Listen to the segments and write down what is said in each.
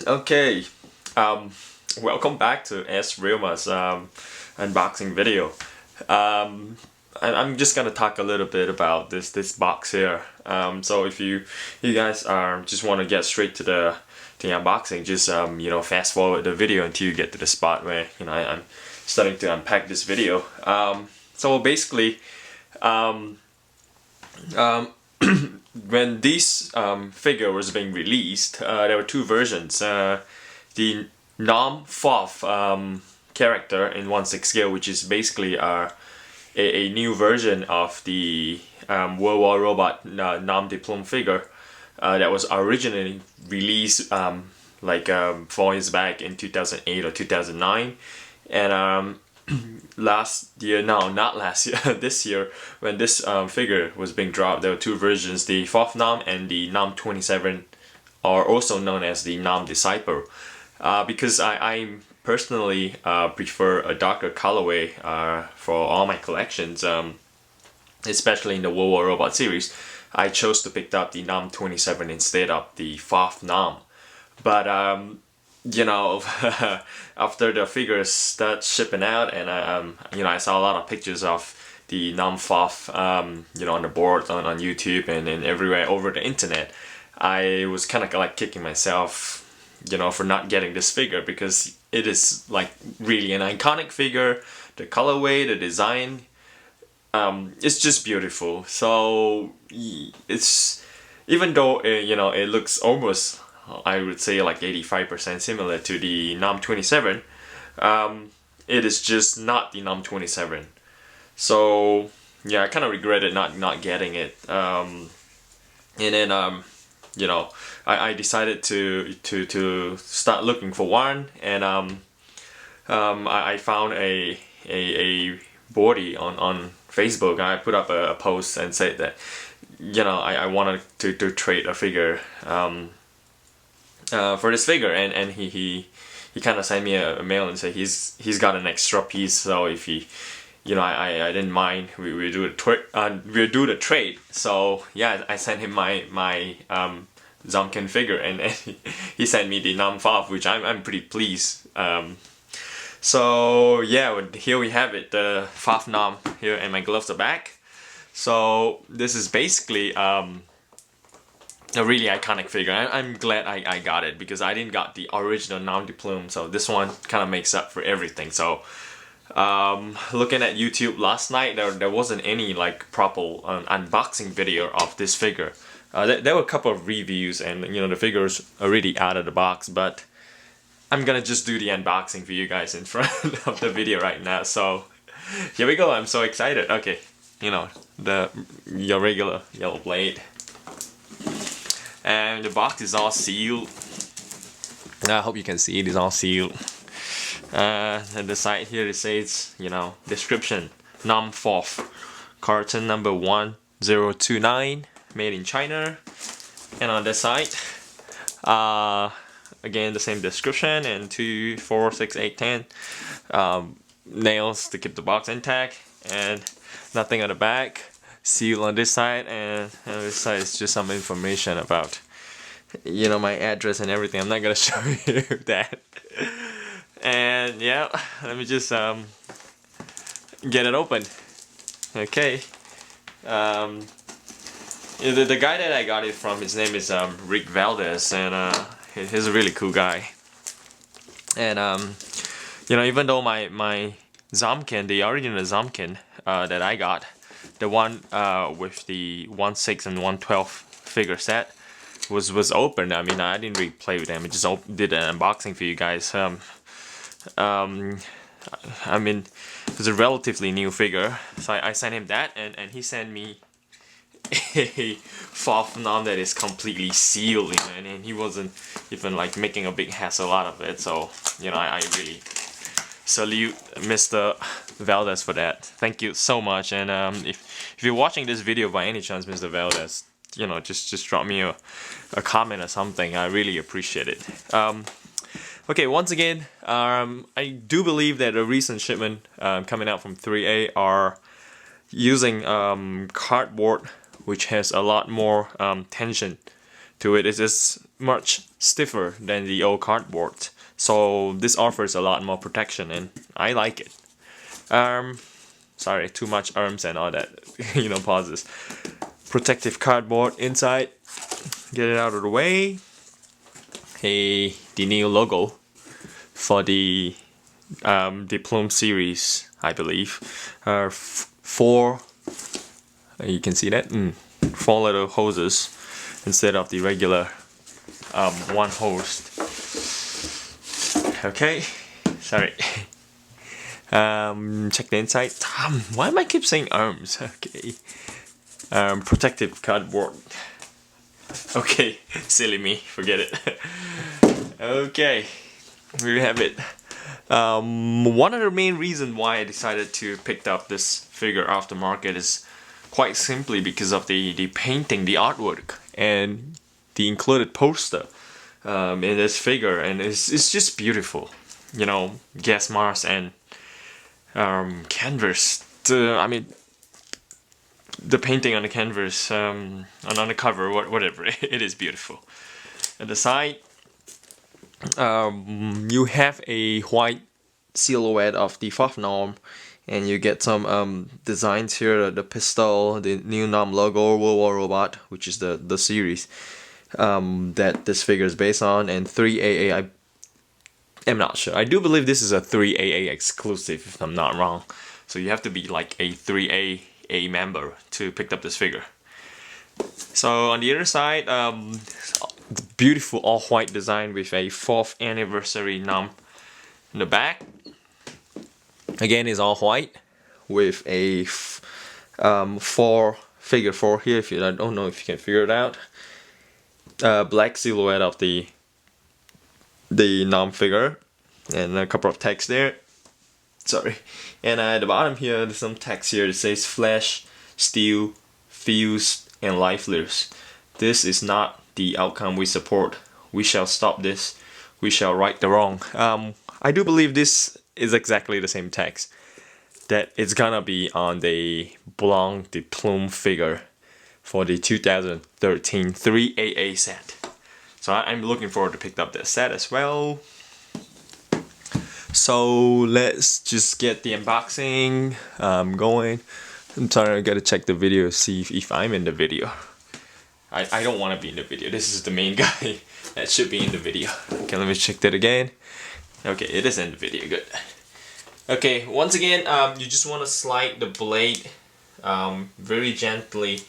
Okay, welcome back to S Realma's unboxing video. I'm just gonna talk a little bit about this box here. So if you guys just want to get straight to the unboxing, just fast forward the video until you get to the spot where I'm starting to unpack this video. So basically, when this figure was being released, there were two versions. The Nom character in 1/6 scale, which is basically a new version of the World War robot Nom de Plume figure that was originally released 4 years back in 2008 or 2009, and last year, no, not last year, this year, when this figure was being dropped, there were two versions, the 4th Nom and the Nom 27, or also known as the Nom Disciple. Because I personally prefer a darker colorway for all my collections, especially in the World War Robot series, I chose to pick up the Nom 27 instead of the 4th Nom. But after the figures start shipping out, and I saw a lot of pictures of the Nom 4th, on the board, on YouTube and everywhere over the internet, I was kind of like kicking myself, for not getting this figure, because it is like really an iconic figure. The colorway, the design, it's just beautiful. So it's, even though it looks almost, I would say, like 85% similar to the Nom 27, it is just not the Nom 27. So yeah, I kind of regretted not getting it. And then I decided to start looking for one, and I found a body on Facebook. I put up a post and said that I wanted to trade a figure for this figure, and he kind of sent me a mail and said he's got an extra piece, so if he, I didn't mind, we do the trade. So yeah, I sent him my Zomkin figure, and he sent me the Nom 4, which I'm pretty pleased. So yeah, here we have it, the 4th Nom here, and my gloves are back. So this is basically a really iconic figure. I'm glad I got it, because I didn't got the original Nom de Plume, so this one kind of makes up for everything. So looking at YouTube last night, there wasn't any like proper unboxing video of this figure. There were a couple of reviews, and the figure's already out of the box, but I'm gonna just do the unboxing for you guys in front of the video right now. So here we go. I'm so excited. Okay, your regular yellow blade, and the box is all sealed. I hope you can see it is all sealed. And the side here, it says, description, Nom 4th, carton number 1029, made in China. And on this side, again, the same description, and 2, 4, 6, 8, 10 nails to keep the box intact, and nothing on the back. Seal on this side, and on this side is just some information about my address and everything. I'm not gonna show you that. And yeah, let me just get it open. Okay. The guy that I got it from, his name is Rick Valdez, and he's a really cool guy. And even though my Zomkin, the original Zomkin that I got, the one with the 1/6 and 1/12 figure set, was open. I mean, I didn't really play with them. I just did an unboxing for you guys. I mean, it's a relatively new figure, so I sent him that, and he sent me a 4th Nom that is completely sealed, and he wasn't even like making a big hassle out of it. So I really salute Mr. Valdez for that. Thank you so much. And if you're watching this video by any chance, Mr. Valdez, just drop me a comment or something. I really appreciate it. Okay, once again, I do believe that a recent shipment coming out from ThreeA are using cardboard, which has a lot more tension to it. It's just much stiffer than the old cardboard. So this offers a lot more protection, and I like it. Sorry, too much arms and all that, pauses. Protective cardboard inside. Get it out of the way. Hey, the new logo for the Plume series, I believe. Four. You can see that. 4 little hoses instead of the regular one hose. Okay, sorry. Check the inside. Why am I keep saying arms? Okay. Protective cardboard. Okay, silly me. Forget it. Okay, here we have it. One of the main reasons why I decided to pick up this figure off the market is quite simply because of the painting, the artwork, and the included poster in this figure, and it's just beautiful. Gas mask and canvas. The painting on the canvas, and on the cover, whatever, it is beautiful. At the side, you have a white silhouette of the 4th Nom, and you get some designs here, the pistol, the new Nom logo, World War Robot, which is the series that this figure is based on, and ThreeA. I am not sure. I do believe this is a ThreeA exclusive, if I'm not wrong. So you have to be like a ThreeA member to pick up this figure. So on the other side, the beautiful all-white design with a 4th anniversary Nom in the back. Again, is all white with a figure 4 here. I don't know if you can figure it out. Black silhouette of the Nom figure, and a couple of text there. Sorry. And at the bottom here, there's some text here that says flesh, steel, fuse, and lifeless. This is not the outcome we support. We shall stop this. We shall right the wrong. I do believe this is exactly the same text that it's gonna be on the Nom de Plume figure for the 2013 ThreeA set. So I'm looking forward to pick up that set as well. So let's just get the unboxing going. I'm sorry, I gotta check the video, see if I'm in the video. I don't want to be in the video. This is the main guy that should be in the video. Okay, let me check that again. Okay, it is in the video, good. Okay, once again, you just want to slide the blade very gently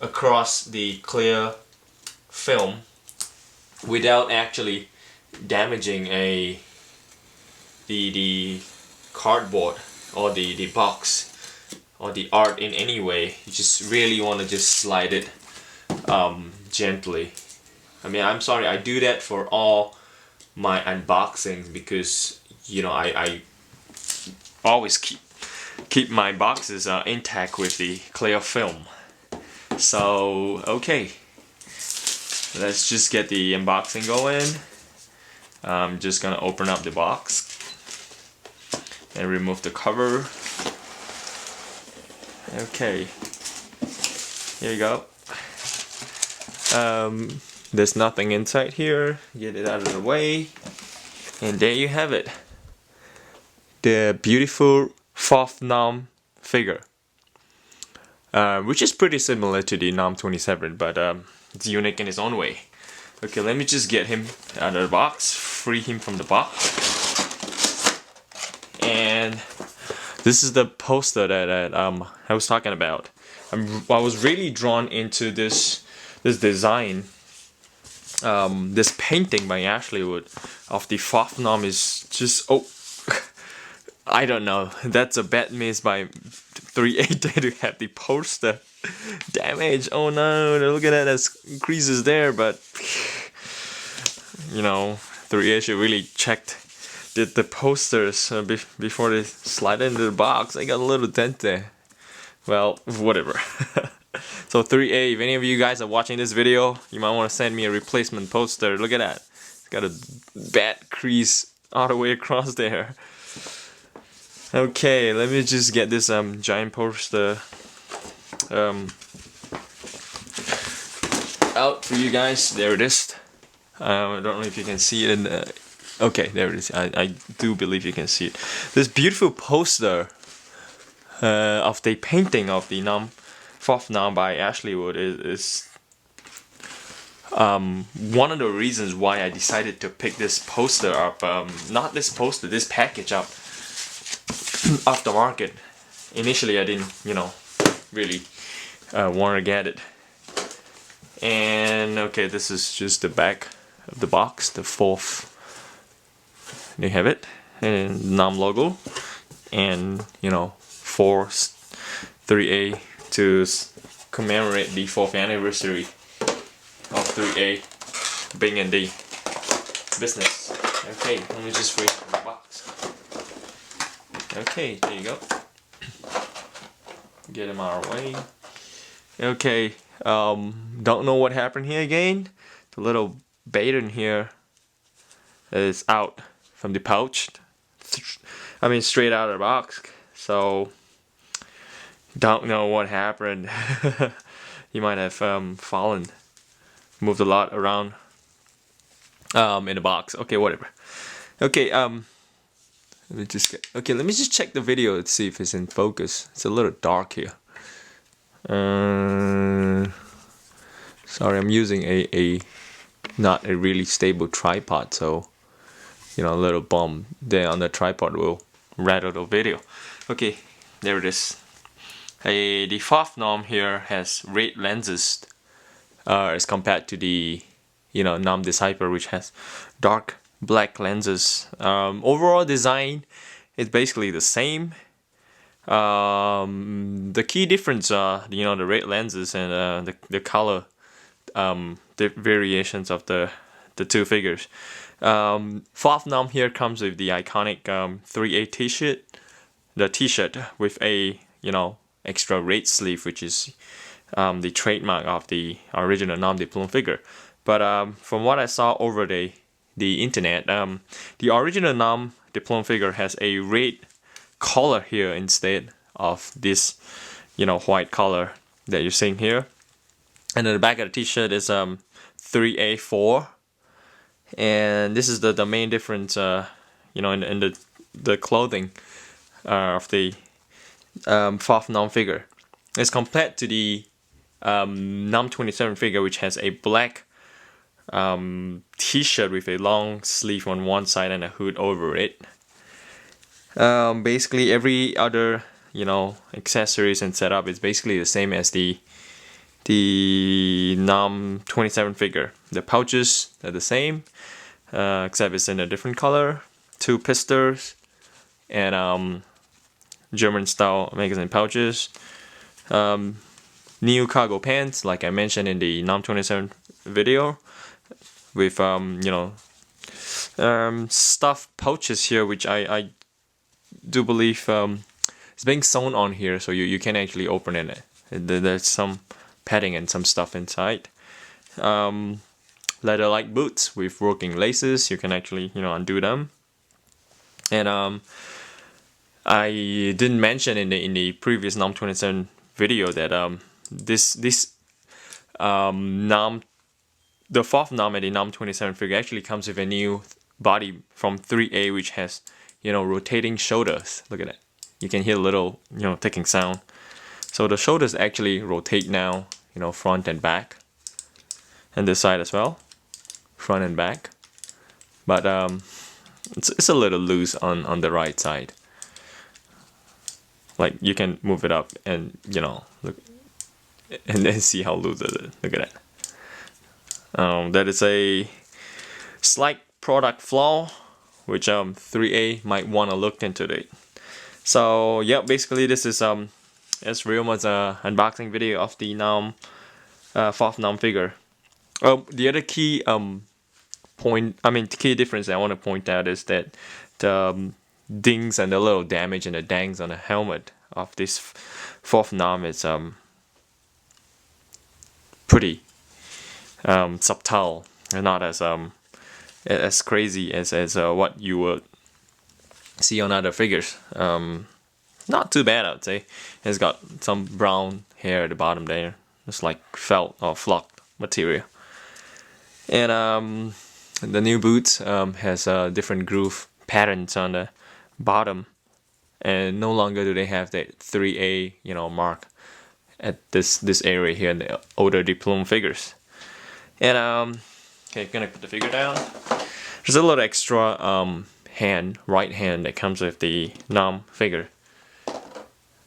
across the clear film without actually damaging the cardboard or the box or the art in any way. You just really want to just slide it gently. I'm sorry, I do that for all my unboxings because I always keep my boxes intact with the clear film. So okay, let's just get the unboxing going. I'm just gonna open up the box and remove the cover. Okay, here you go. There's nothing inside here. Get it out of the way, and there you have it, the beautiful 4th Nom figure, which is pretty similar to the Nom 27, but it's unique in its own way. Okay, let me just get him out of the box, free him from the box. And this is the poster that I was talking about. I was really drawn into this design, this painting by Ashley Wood of the 4th Nom is just, I don't know, that's a bad miss by ThreeA to have the poster damaged. Oh no, look at that, there's creases there, but ThreeA should really checked the posters before they slide into the box. I got a little dent there. Well, whatever. So ThreeA, if any of you guys are watching this video, you might want to send me a replacement poster. Look at that, it's got a bad crease all the way across there. Okay, let me just get this out for you guys. There it is. I don't know if you can see it in the... Okay, there it is. I do believe you can see it. This beautiful poster of the painting of the fourth Nom by Ashley Wood is one of the reasons why I decided to pick this poster up. Not this poster, this package up off the market. Initially, I didn't, really want to get it. And okay, this is just the back of the box, the fourth. They have it, and Nom logo, and 3A to commemorate the 4th anniversary of 3A being in the business. Okay, let me just read the box. Okay, there you go. Get them out of the way. Okay, don't know what happened here again. The little baton here is out from the pouch. I mean, straight out of the box. So, don't know what happened. He might have fallen, moved a lot around in the box. Okay, whatever. Okay, let me just check the video to see if it's in focus. It's a little dark here. Sorry, I'm using a not a really stable tripod, so a little bump there on the tripod will rattle the video. Okay, there it is. The fourth Nom here has red lenses as compared to the Nom Disciple, which has dark black lenses. Overall design is basically the same. The key difference are the red lenses and the color the variations of the two figures. Fourth Nom here comes with the iconic 3A t-shirt, the t-shirt with a extra red sleeve, which is the trademark of the original Nom de Plume figure. But from what I saw over the internet, the original Nom de Plume figure has a red collar here instead of this white collar that you're seeing here. And then the back of the t-shirt is 3A4, and this is the main difference in the clothing of the fourth Nom figure as compared to the Nom 27 figure, which has a black t-shirt with a long sleeve on one side and a hood over it. Basically every other accessories and setup is basically the same as the Nom 27 figure. The pouches are the same, except it's in a different color. 2 pistols and German style magazine pouches. New cargo pants, like I mentioned in the Nom 27 video, with stuffed pouches here, which I do believe it's being sewn on here, so you can actually open it. There's some padding and some stuff inside. Leather-like boots with working laces. You can actually undo them. And I didn't mention in the previous Nom 27 video that this Nom, the fourth Nom and the Nom 27 figure actually comes with a new body from 3A, which has rotating shoulders. Look at that. You can hear a little ticking sound. So the shoulders actually rotate now, front and back, and this side as well, front and back. But it's a little loose on the right side. Like you can move it up and look, and then see how loose it is. Look at that. That is a slight product flaw, which 3A might want to look into it. So yeah, basically this is as real as a unboxing video of the fourth Nom figure. The other key key difference I want to point out is that the dings and the little damage and the dangs on the helmet of this fourth Nom is pretty subtle and not as crazy as what you would see on other figures. Not too bad, I'd say. It's got some brown hair at the bottom there. It's like felt or flocked material. And the new boot has different groove patterns on the bottom, and no longer do they have that 3A mark at this area here in the older de Plume figures. And okay, gonna put the figure down. There's a little extra right hand that comes with the Nom figure.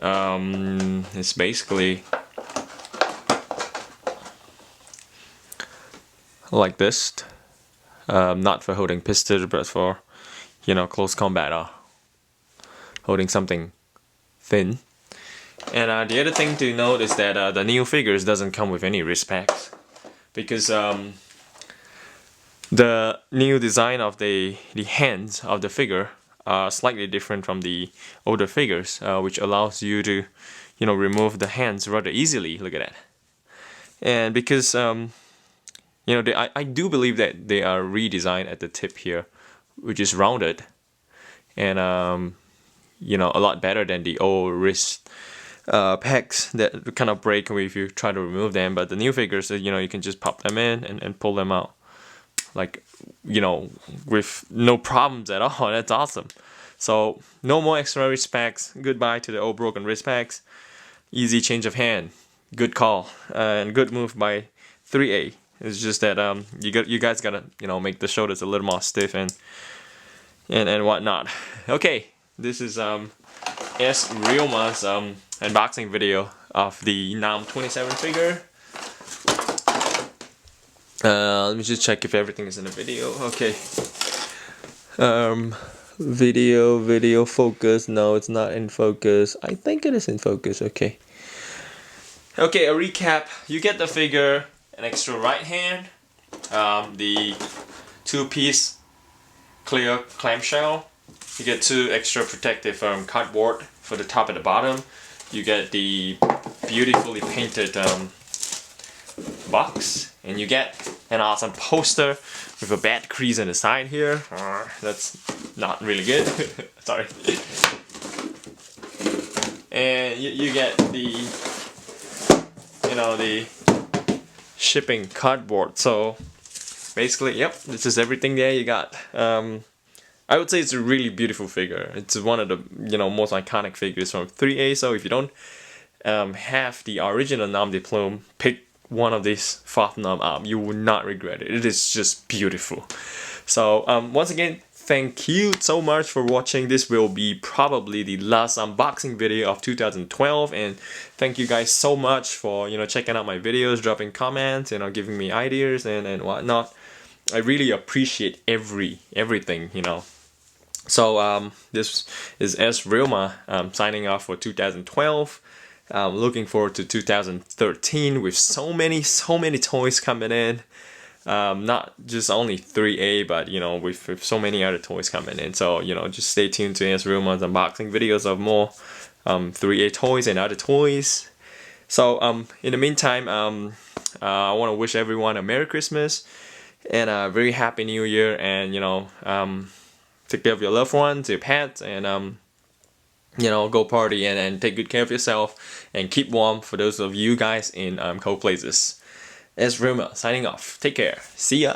It's basically like this, not for holding pistols, but for close combat, holding something thin. And the other thing to note is that the new figures doesn't come with any wrist packs, because the new design of the hands of the figure are slightly different from the older figures, which allows you to remove the hands rather easily. Look at that. And because I do believe that they are redesigned at the tip here, which is rounded, and a lot better than the old wrist pegs that kind of break if you try to remove them. But the new figures, you can just pop them in and pull them out, like with no problems at all. That's awesome. So no more extra wrist packs. Goodbye to the old broken wrist packs. Easy change of hand. Good call and good move by 3A. It's just that you guys gotta make the shoulders a little more stiff and whatnot. Okay, this is S. Realma's unboxing video of the Nom 27 figure. Let me just check if everything is in the video. Okay. Video focus. No, it's not in focus. I think it is in focus. Okay. Okay, a recap. You get the figure, an extra right hand, the 2-piece clear clamshell. You get 2 extra protective cardboard for the top and the bottom. You get the beautifully painted box, and you get an awesome poster with a bad crease on the side here. That's not really good. Sorry. And you get the the shipping cardboard. So basically, yep, this is everything there you got. I would say it's a really beautiful figure. It's one of the most iconic figures from 3A. So if you don't have the original Nom de Plume, pick one of these 5 Nom up. You will not regret it. It is just beautiful. So once again, thank you so much for watching. This will be probably the last unboxing video of 2012, and thank you guys so much for checking out my videos, dropping comments, giving me ideas and whatnot. I really appreciate everything. So this is S. Realma signing off for 2012. Looking forward to 2013 with so many toys coming in. Not just only 3A, but with so many other toys coming in. So just stay tuned to S. Realma's unboxing videos of more 3A toys and other toys. So in the meantime, I want to wish everyone a Merry Christmas and a very Happy New Year, and take care of your loved ones, your pets, and go party and take good care of yourself and keep warm for those of you guys in cold places. S. Realma signing off. Take care. See ya.